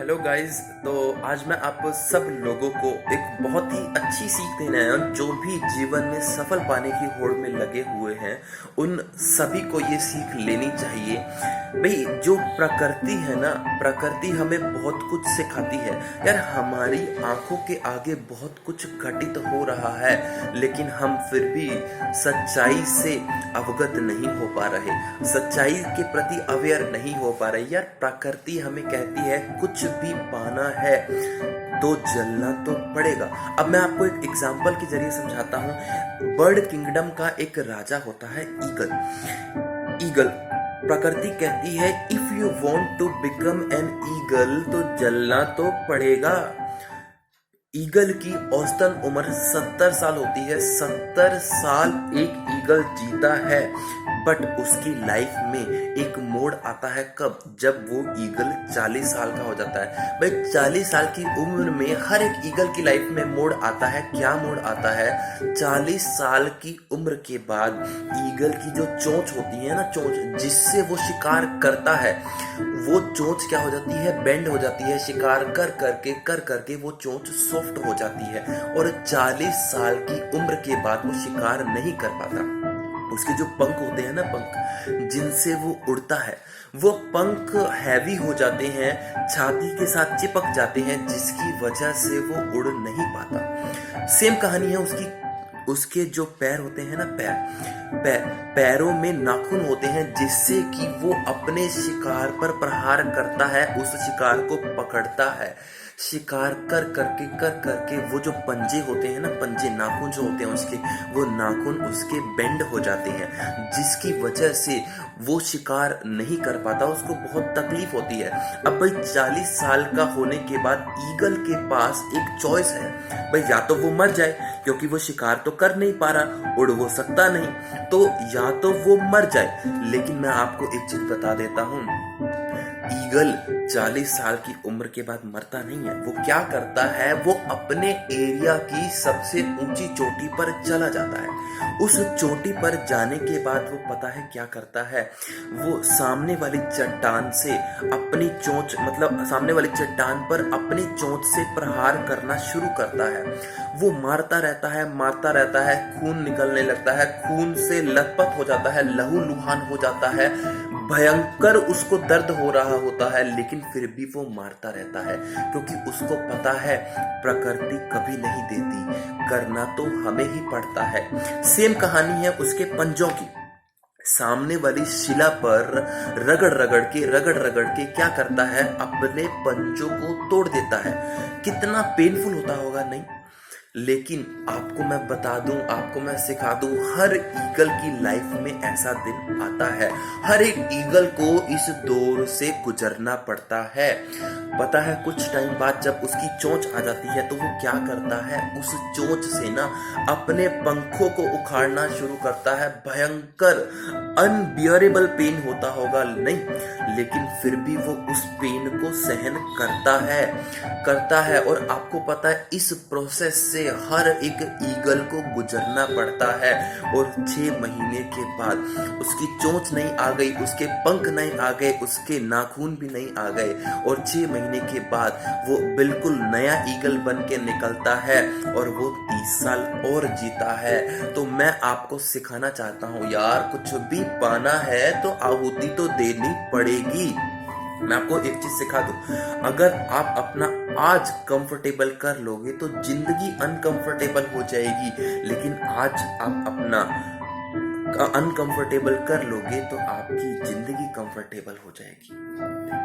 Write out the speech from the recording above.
Hello guys. तो आज मैं आप सब लोगों को एक बहुत ही अच्छी सीख देने आया हूँ। जो भी जीवन में सफल पाने की होड़ में लगे हुए हैं उन सभी को ये सीख लेनी चाहिए। भाई, जो प्रकृति है ना, प्रकृति हमें बहुत कुछ सिखाती है यार। हमारी आंखों के आगे बहुत कुछ घटित हो रहा है, लेकिन हम फिर भी सच्चाई से अवगत नहीं हो पा रहे, सच्चाई के प्रति अवेयर नहीं हो पा रहे। यार, प्रकृति हमें कहती है कुछ भी पाना है तो जलना तो पड़ेगा। अब मैं आपको एक एग्जाम्पल के जरिए समझाता हूँ। बर्ड किंगडम का एक राजा होता है ईगल। ईगल, प्रकृति कहती है if you want to become an eagle तो जलना तो पड़ेगा। ईगल की औसतन उम्र 70 साल होती है। 70 साल एक ईगल जीता है, बट उसकी लाइफ में एक मोड़ आता है। कब? जब वो ईगल 40 साल का हो जाता है। भाई, 40 साल की उम्र में हर एक ईगल की लाइफ में मोड़ आता है। क्या मोड़ आता है? 40 साल की उम्र के बाद ईगल की जो चोंच होती है ना, चोंच जिससे वो शिकार करता है, वो चोंच क्या हो जाती है? बेंड हो जाती है। शिकार कर करके वो चोंच सॉफ्ट हो जाती है और 40 साल की उम्र के बाद वो शिकार नहीं कर पाता। उसके जो पंख होते हैं ना, पंख जिनसे वो उड़ता है, वो पंख हैवी हो जाते हैं, छाती के साथ चिपक जाते हैं, जिसकी वजह से वो उड़ नहीं पाता। सेम कहानी है उसकी। उसके जो पैर होते हैं ना, पैरों में नाखून होते हैं, जिससे कि वो अपने शिकार पर प्रहार करता है, उस शिकार को पकड़ता है। शिकार कर करके वो जो पंजे होते हैं ना, पंजे नाखून जो होते हैं उसके, वो नाखून उसके बेंड हो जाते हैं, जिसकी वजह से वो शिकार नहीं कर पाता। उसको बहुत तकलीफ होती है। अब भाई, 40 साल का होने के बाद ईगल के पास एक चॉइस है। भाई, या तो वो मर जाए, क्योंकि वो शिकार तो कर नहीं पा रहा, उड़ वो सकता नहीं, तो या तो वो मर जाए। लेकिन मैं आपको एक चीज बता देता हूँ, ईगल 40 साल की उम्र के बाद मरता नहीं है। वो क्या करता है? वो अपने एरिया की सबसे ऊंची चोटी पर चला जाता है। उस चोटी पर जाने के बाद वो पता है क्या करता है? वो सामने वाली चट्टान से अपनी चोंच, मतलब सामने वाली चट्टान पर अपनी चोंच से प्रहार करना शुरू करता है। वो मारता रहता है, खून निकलने लगता है, खून से लथपथ हो जाता है, लहूलुहान हो जाता है, भयंकर उसको दर्द हो रहा होता है, लेकिन फिर भी वो मारता रहता है, क्योंकि उसको पता है प्रकृति कभी नहीं देती, करना तो हमें ही पड़ता है। सेम कहानी है उसके पंजों की। सामने वाली शिला पर रगड़ रगड़ के क्या करता है? अपने पंजों को तोड़ देता है। कितना पेनफुल होता होगा, नहीं? लेकिन आपको मैं बता दूं, आपको मैं सिखा दूं, हर ईगल की लाइफ में ऐसा दिन आता है। हर एक ईगल को इस दौर से गुजरना पड़ता है। पता है, कुछ टाइम बाद जब उसकी चोंच आ जाती है तो वो क्या करता है? उस चोंच से ना अपने पंखों को उखाड़ना शुरू करता है। भयंकर अनबियरेबल पेन होता होगा, नहीं? लेकिन फिर भी वो उस पेन को सहन करता है। और आपको पता है, इस प्रोसेस से हर एक ईगल को गुजरना पड़ता है। और 6 महीने के बाद उसकी चोंच नहीं आ गई, उसके पंख नहीं आ गए, उसके नाखून भी नहीं आ गए, और 6 महीने के बाद वो बिल्कुल नया ईगल बन के निकलता है और वो 30 साल और जीता है। तो मैं आपको सिखाना चाहता हूँ यार, कुछ भी पाना है तो आहुति तो देनी पड़ेगी। मैं आपको एक चीज सिखा दूं, अगर आप अपना आज कंफर्टेबल कर लोगे तो जिंदगी अनकंफर्टेबल हो जाएगी, लेकिन आज आप अपना अनकंफर्टेबल कर लोगे तो आपकी जिंदगी कंफर्टेबल हो जाएगी।